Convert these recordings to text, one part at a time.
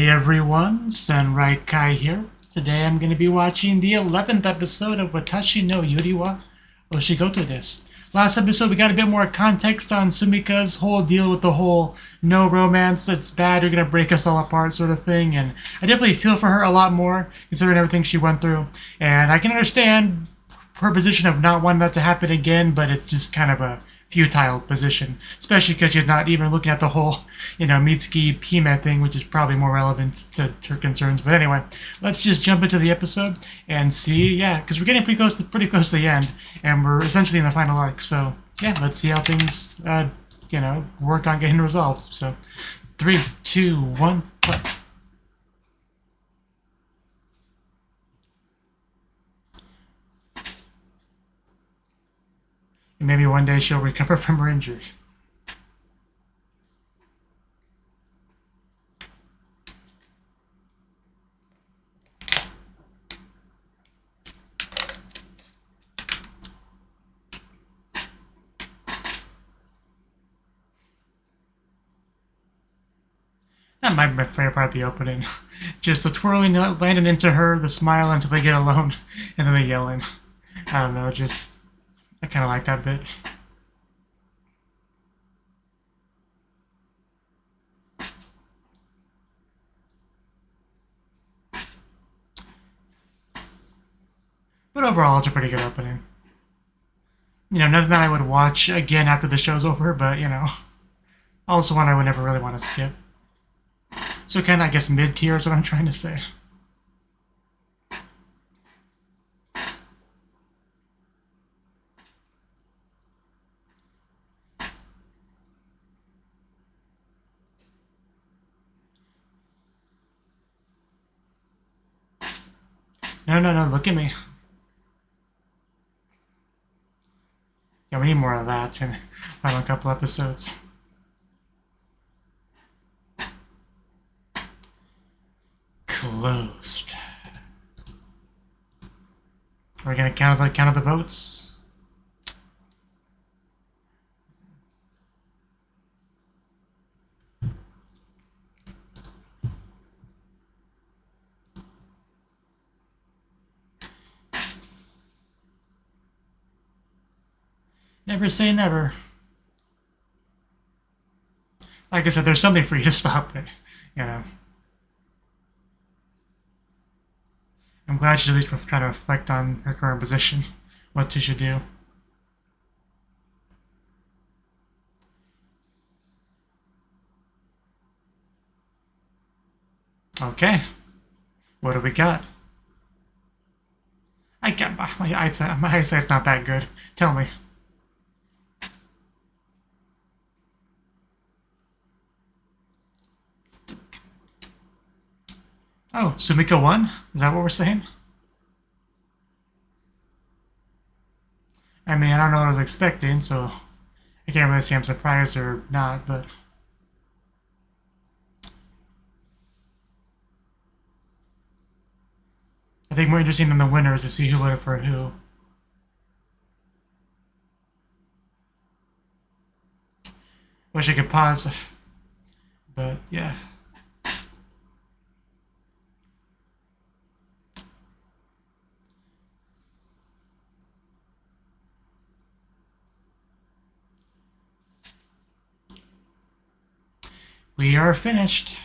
Hey everyone, Sunright Kai here. Today I'm going to be watching the 11th episode of Watashi no Yuri wa Oshigoto desu. Last episode we got a bit more context on Sumika's whole deal with the whole no romance, it's bad, you're going to break us all apart sort of thing, and I definitely feel for her a lot more considering everything she went through, and I can understand her position of not wanting that to happen again, but it's just kind of a futile position, especially because she's not even looking at the whole, Mitsuki Pima thing, which is probably more relevant to her concerns. But anyway, let's just jump into the episode and see, because we're getting pretty close to the end, and we're essentially in the final arc. So yeah, let's see how things, work on getting resolved. So, 3, 2, 1, play. And maybe one day she'll recover from her injuries. That might be my favorite part of the opening. Just the twirling landing into her, the smile until they get alone, and then the yelling. I don't know, I kind of like that bit. But overall, it's a pretty good opening. Nothing that I would watch again after the show's over, but, also one I would never really want to skip. So kind of, I guess, mid-tier is what I'm trying to say. No, look at me. Yeah, we need more of that in the final couple episodes. Closed. Are we gonna count the votes? Never say never. Like I said, there's something for you to stop it, I'm glad she's at least trying to reflect on her current position, what she should do. Okay, what do we got? I can't. My eyesight's not that good. Tell me. Oh, Sumika won? Is that what we're saying? I mean, I don't know what I was expecting, so I can't really say I'm surprised or not, but... I think more interesting than the winner is to see who voted for who. Wish I could pause, but yeah. We are finished.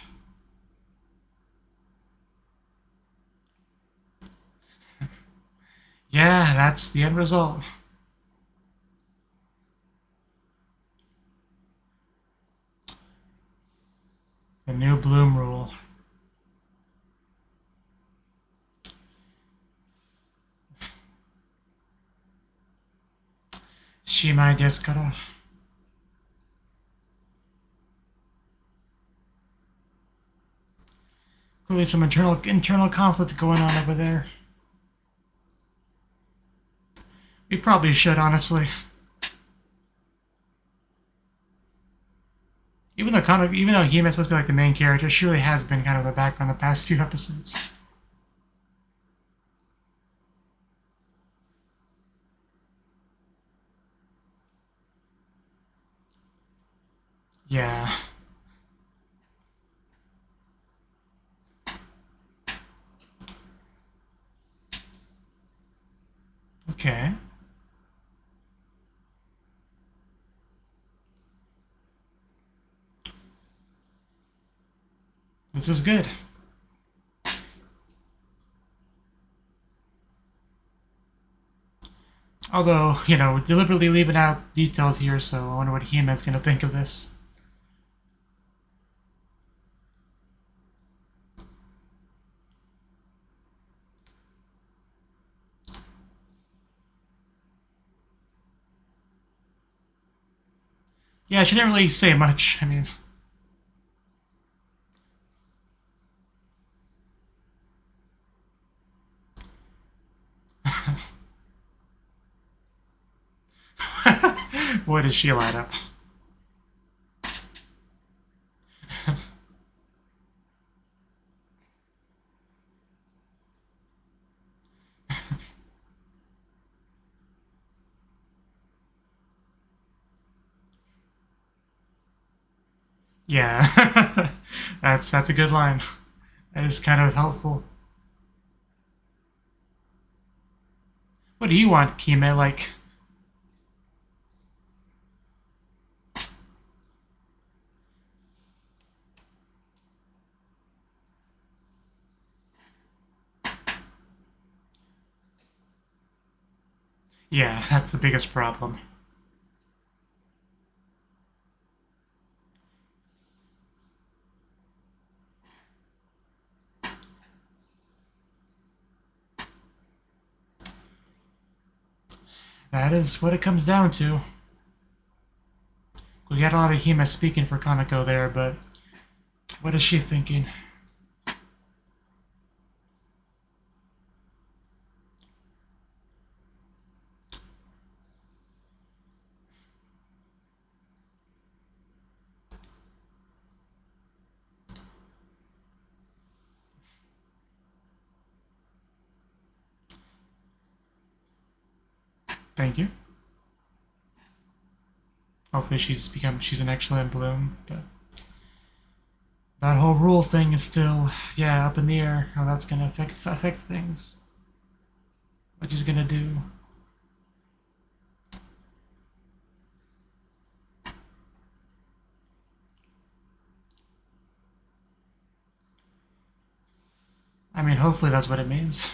Yeah, that's the end result. The new bloom rule. Shimai desu kara. Clearly some internal conflict going on over there. We probably should, honestly. Even though Hime's supposed to be like the main character, she really has been kind of the background the past few episodes. Yeah. Okay. This is good. Although, you know, deliberately leaving out details here, so I wonder what Hime's gonna think of this. Yeah, she didn't really say much. I mean... Boy, does she light up. Yeah. That's a good line. That is kind of helpful. What do you want, Hime? Like... Yeah, that's the biggest problem. That is what it comes down to. We got a lot of Hime speaking for Kaneko there, but what is she thinking? Thank you. Hopefully she's an excellent bloom, but that whole rule thing is still, yeah, up in the air. How that's gonna affect things. What she's gonna do. I mean, hopefully that's what it means.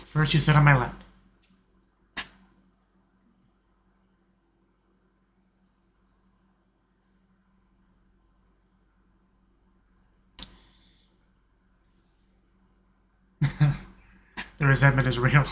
First, you sit on my lap. The resentment is real.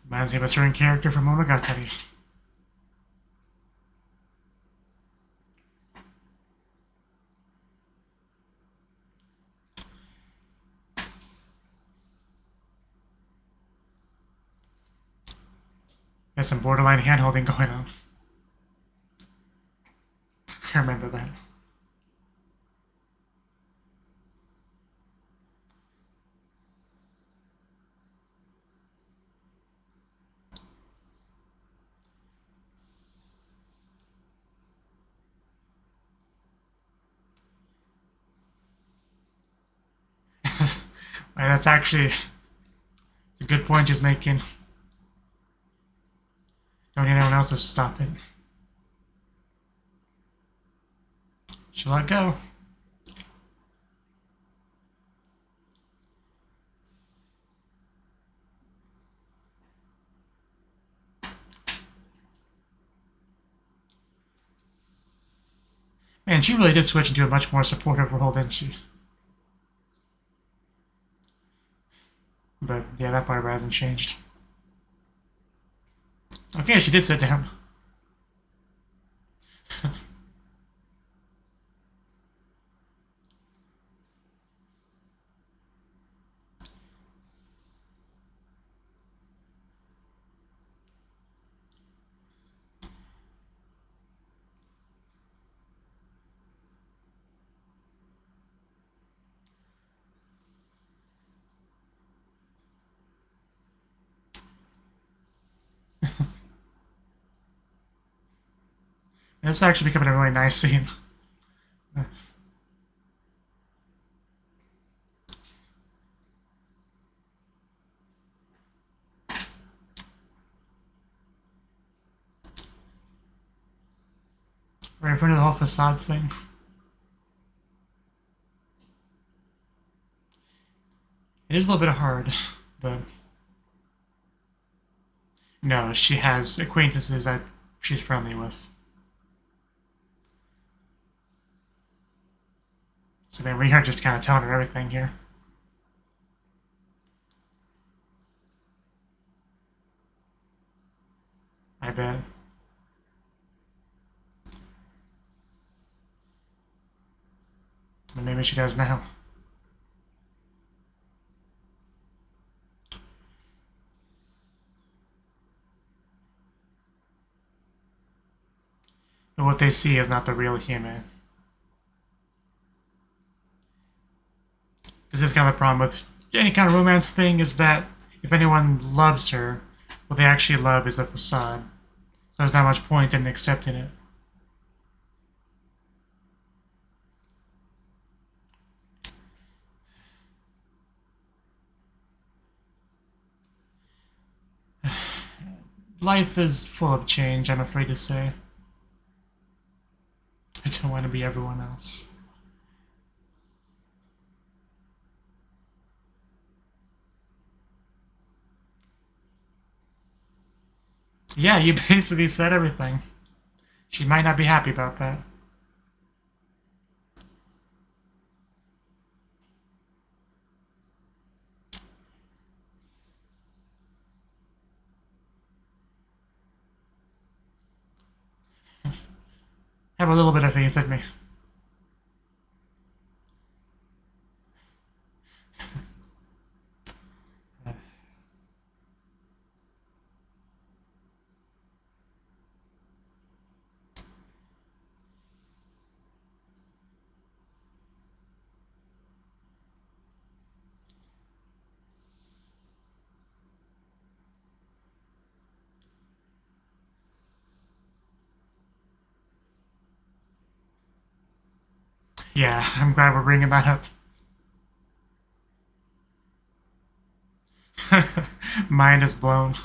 Reminds me of a certain character from Monogatari. There's some borderline hand-holding going on. I remember that. That's actually it's a good point he's making. Don't need anyone else to stop it. She'll let go. Man, she really did switch into a much more supportive role, didn't she? But yeah, that part of her hasn't changed. Okay, she did sit down. This is actually becoming a really nice scene. Right in front of the whole facade thing. It is a little bit hard, but no, she has acquaintances that she's friendly with. So man, we are just kind of telling her everything here. I bet. But maybe she does now. But what they see is not the real human. This is kind of the problem with any kind of romance thing, is that if anyone loves her, what they actually love is the facade. So there's not much point in accepting it. Life is full of change, I'm afraid to say. I don't want to be everyone else. Yeah, you basically said everything. She might not be happy about that. Have a little bit of faith in me. Yeah, I'm glad we're bringing that up. Mind is blown.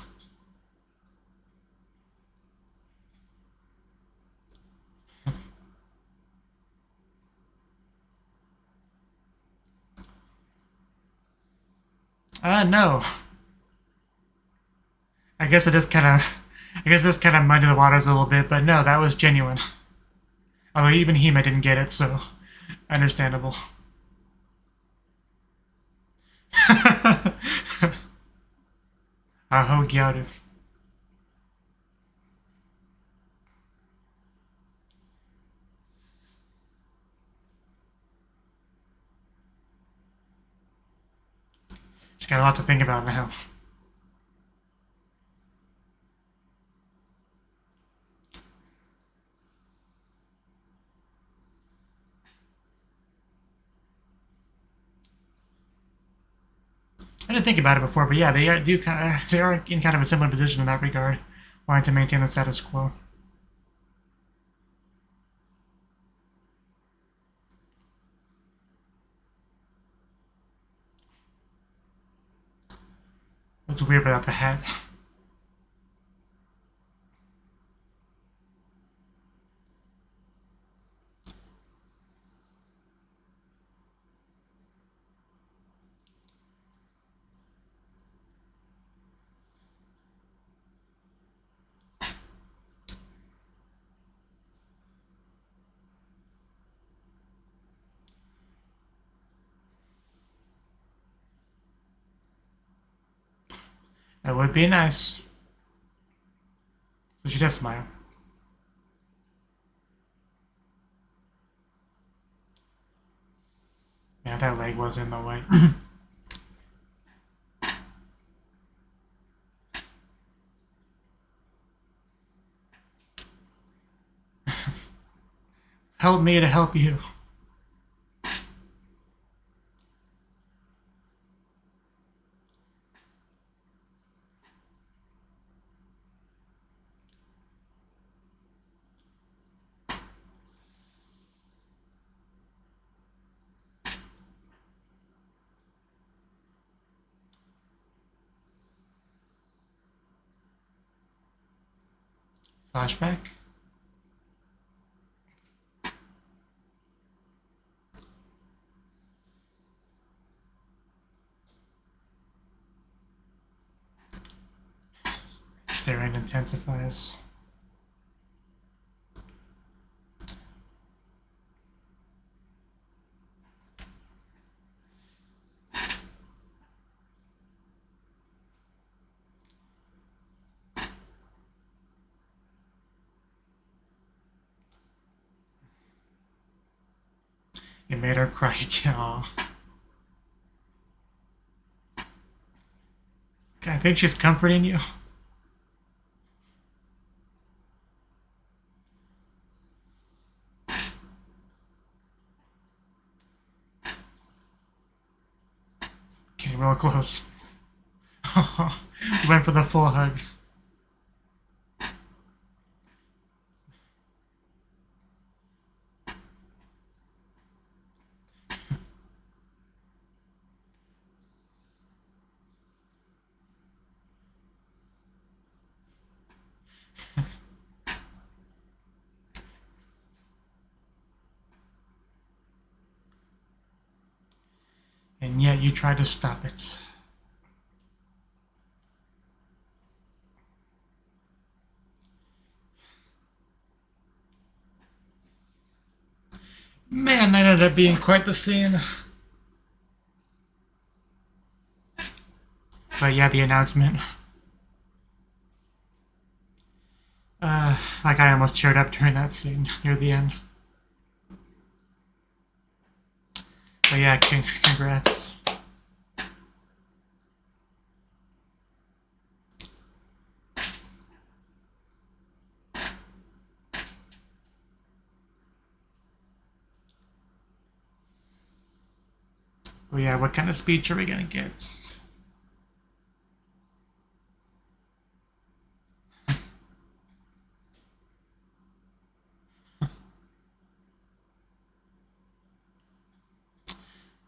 No. I guess it is kind of... I guess this kind of muddied the waters a little bit, but no, that was genuine. Although even Hima didn't get it, so... Understandable. Aho Gyaru. She's got a lot to think about now. I didn't think about it before, but yeah, they are in kind of a similar position in that regard, wanting to maintain the status quo. Looks weird without the hat. That would be nice. So she does smile. Yeah, that leg was in the way. Help me to help you. Flashback. Staring intensifies. It made her cry. Aww. I think she's comforting you. Getting real close. Went for the full hug. And yet you try to stop it. Man, that ended up being quite the scene. But yeah, the announcement. Like I almost teared up during that scene near the end. But yeah, congrats. But yeah, what kind of speech are we gonna get?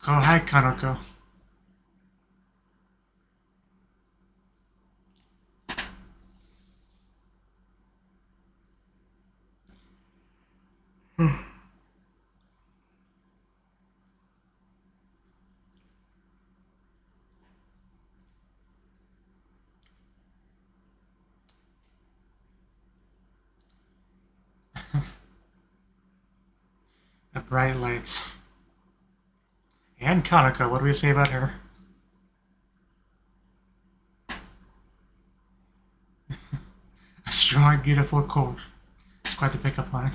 Kohai Kanoko. A bright light. And Kanoko, what do we say about her? A strong, beautiful core. It's quite the pickup line.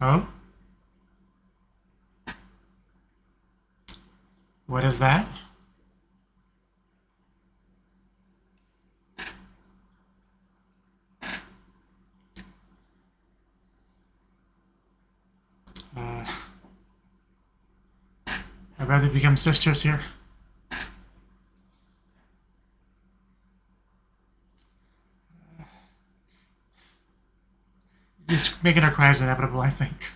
Oh? What is that? I'd rather become sisters here. Just making her cry is inevitable, I think.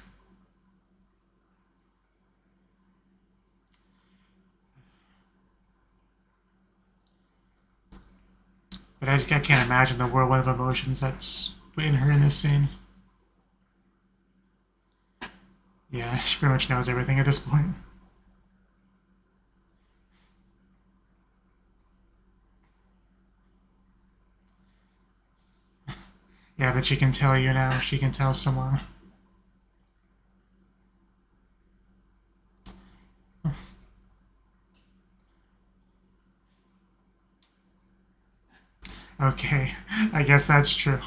But I can't imagine the whirlwind of emotions that's in her in this scene. Yeah, she pretty much knows everything at this point. Yeah, but she can tell you now. She can tell someone. Okay, I guess that's true.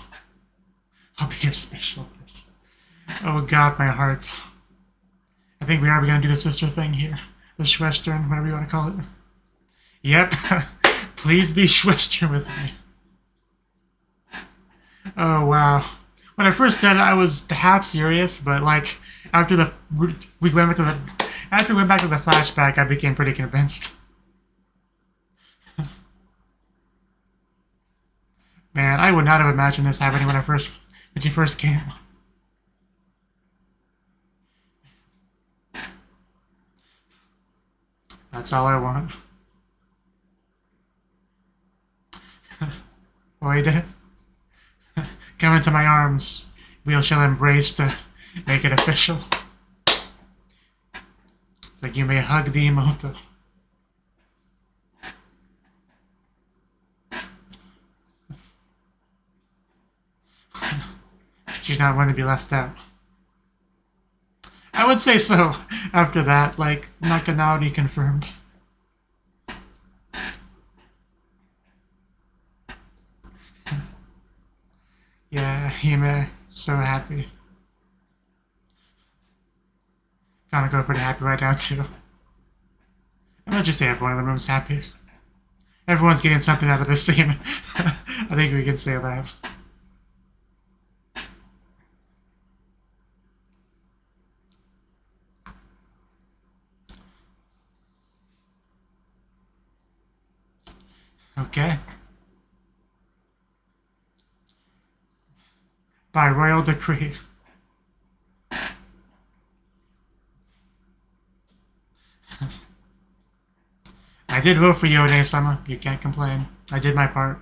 I'll be your special person. Oh god, my heart. I think we are going to do the sister thing here. The Schwestern, whatever you want to call it. Yep. Please be Schwestern with me. Oh wow. When I first said it, I was half serious, but like after we went back to the flashback, I became pretty convinced. Man, I would not have imagined this happening when she first came. That's all I want. Wait. Come into my arms. We shall embrace to make it official. It's like you may hug the Imoto. She's not one to be left out. I would say so. After that, like, Nakanari confirmed. Yeah, Hime, so happy. Kanako pretty happy right now too. I'm gonna just say everyone in the room's happy. Everyone's getting something out of this scene. I think we can say that. Okay. By royal decree. I did vote for Yone-sama. You can't complain. I did my part.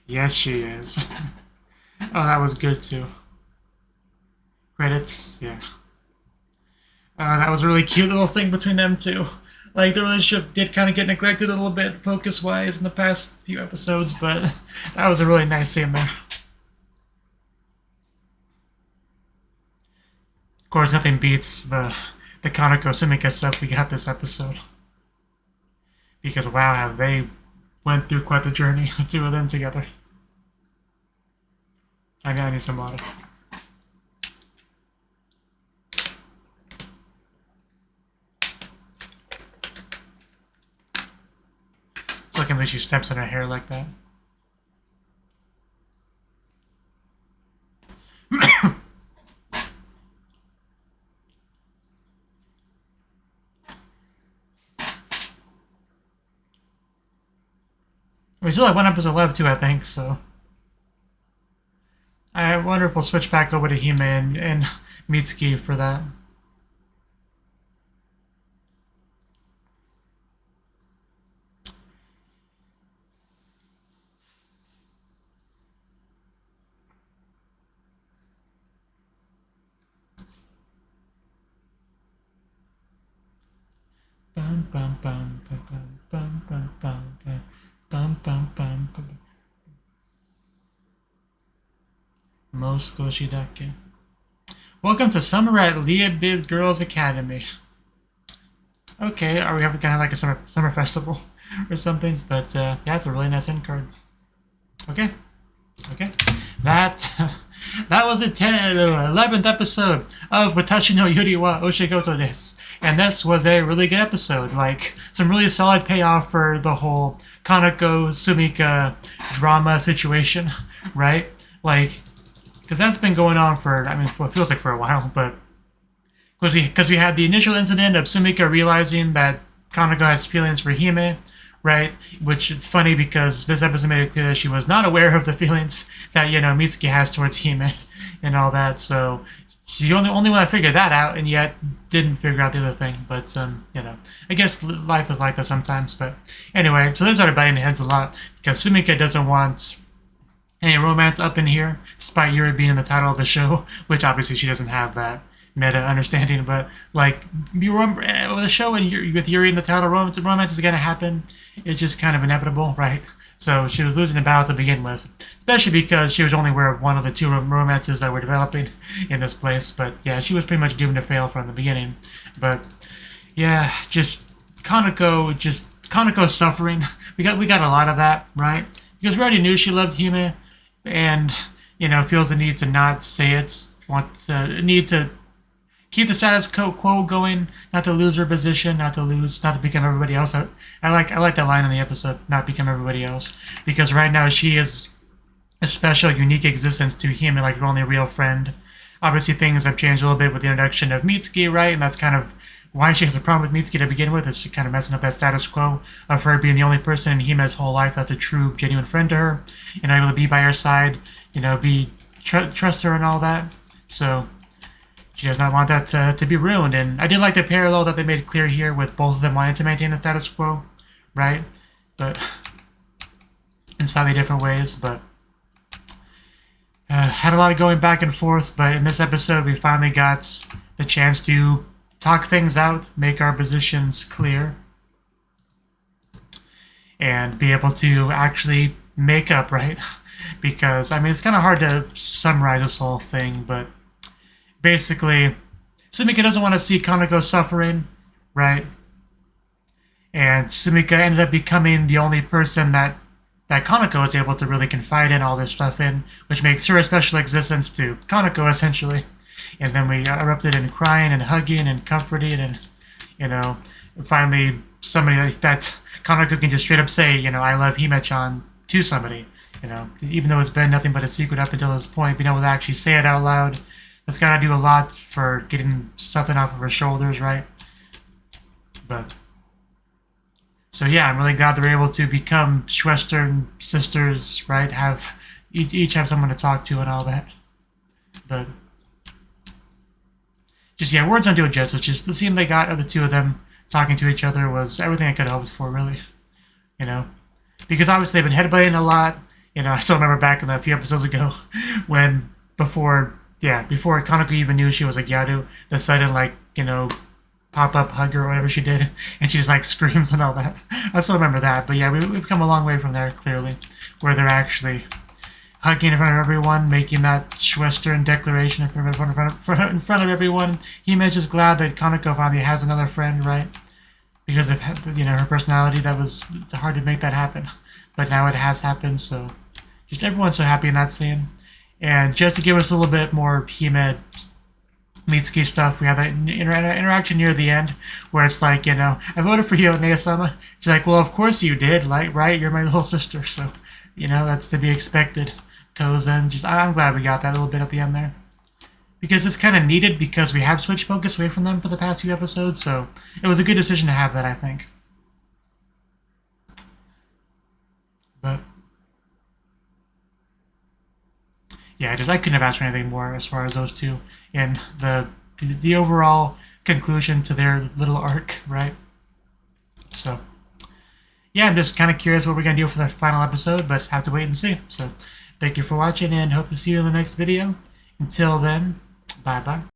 Yes, she is. Oh, that was good too. Credits, yeah. That was a really cute little thing between them two. Like, the relationship did kind of get neglected a little bit, focus-wise, in the past few episodes, but that was a really nice scene there. Of course, nothing beats the Kaneko Sumika stuff we got this episode. Because, wow, have they went through quite the journey, the two of them together. I need some water. It's looking like she steps in her hair like that. We still have one episode left too, I think, so. I wonder if we'll switch back over to Hime and Mitsuki for that. Bum bum bum bum bum bum bum bum bum bum bum bum. Most Goshidake. Welcome to Summer at Leah Biz Girls Academy. Okay, are we gonna have like a summer festival or something? But yeah, it's a really nice end card. Okay. That was the 11th episode of Watashi no Yuri wa Oshigoto desu. And this was a really good episode. Like, some really solid payoff for the whole Kaneko Sumika drama situation, right? Like, because that's been going on for, I mean, what feels like for a while, but because we had the initial incident of Sumika realizing that Kaneko has feelings for Hime, right? Which is funny because this episode made it clear that she was not aware of the feelings that, you know, Mitsuki has towards Hime and all that. So she's the only one that figured that out, and yet didn't figure out the other thing. But, you know, I guess life is like that sometimes. But anyway, so they started butting heads a lot because Sumika doesn't want any romance up in here, despite Yuri being in the title of the show, which obviously she doesn't have that. meta understanding, but like you remember the show with Yuri in the title, romance is gonna happen. It's just kind of inevitable, right? So she was losing the battle to begin with, especially because she was only aware of one of the two romances that were developing in this place. But yeah, she was pretty much doomed to fail from the beginning. But yeah, just Kaneko suffering. We got a lot of that, right? Because we already knew she loved Hime, and feels the need to not say it, need to keep the status quo going, not to lose her position, not to become everybody else. I like that line in the episode, not become everybody else, because right now she is a special, unique existence to Hime, like her only real friend. Obviously, things have changed a little bit with the introduction of Mitsuki, right? And that's kind of why she has a problem with Mitsuki to begin with, is she kind of messing up that status quo of her being the only person in Hime's whole life that's a true, genuine friend to her, able to be by her side, trust her and all that. So she does not want that to be ruined. And I did like the parallel that they made clear here with both of them wanting to maintain the status quo, right? But in slightly different ways. But had a lot of going back and forth. But in this episode, we finally got the chance to talk things out, make our positions clear, and be able to actually make up, right? Because, it's kind of hard to summarize this whole thing, but basically, Sumika doesn't want to see Kaneko suffering, right? And Sumika ended up becoming the only person that Kaneko was able to really confide in all this stuff in, which makes her a special existence to Kaneko, essentially. And then we erupted in crying and hugging and comforting, and, finally somebody that Kaneko can just straight up say, I love Hime-chan to somebody, even though it's been nothing but a secret up until this point, being able to actually say it out loud, that's got to do a lot for getting something off of her shoulders, right? But, so yeah, I'm really glad they're able to become Schwestern sisters, right? Each have someone to talk to and all that. But just, yeah, words don't do it justice. Just the scene they got of the two of them talking to each other was everything I could have hoped for, really. Because obviously they've been headbutting a lot. I still remember back in a few episodes ago before Kaneko even knew she was a Gyaru, the sudden, pop-up hug or whatever she did, and she just, screams and all that. I still remember that. But yeah, we've come a long way from there, clearly, where they're actually hugging in front of everyone, making that Schwestern declaration in front of everyone. Hime's just glad that Kaneko finally has another friend, right? Because of her personality, that was hard to make that happen. But now it has happened, so just everyone's so happy in that scene. And just to give us a little bit more Hime Mitsuki stuff, we have that interaction near the end where it's like, I voted for you, Nea-sama. She's like, well, of course you did, right? You're my little sister, so, that's to be expected. Tozen, I'm glad we got that little bit at the end there. Because it's kind of needed, because we have switched focus away from them for the past few episodes, so it was a good decision to have that, I think. But yeah, I couldn't have asked for anything more as far as those two and the overall conclusion to their little arc, right? So yeah, I'm just kind of curious what we're gonna do for the final episode, but have to wait and see. So thank you for watching, and hope to see you in the next video. Until then, bye bye.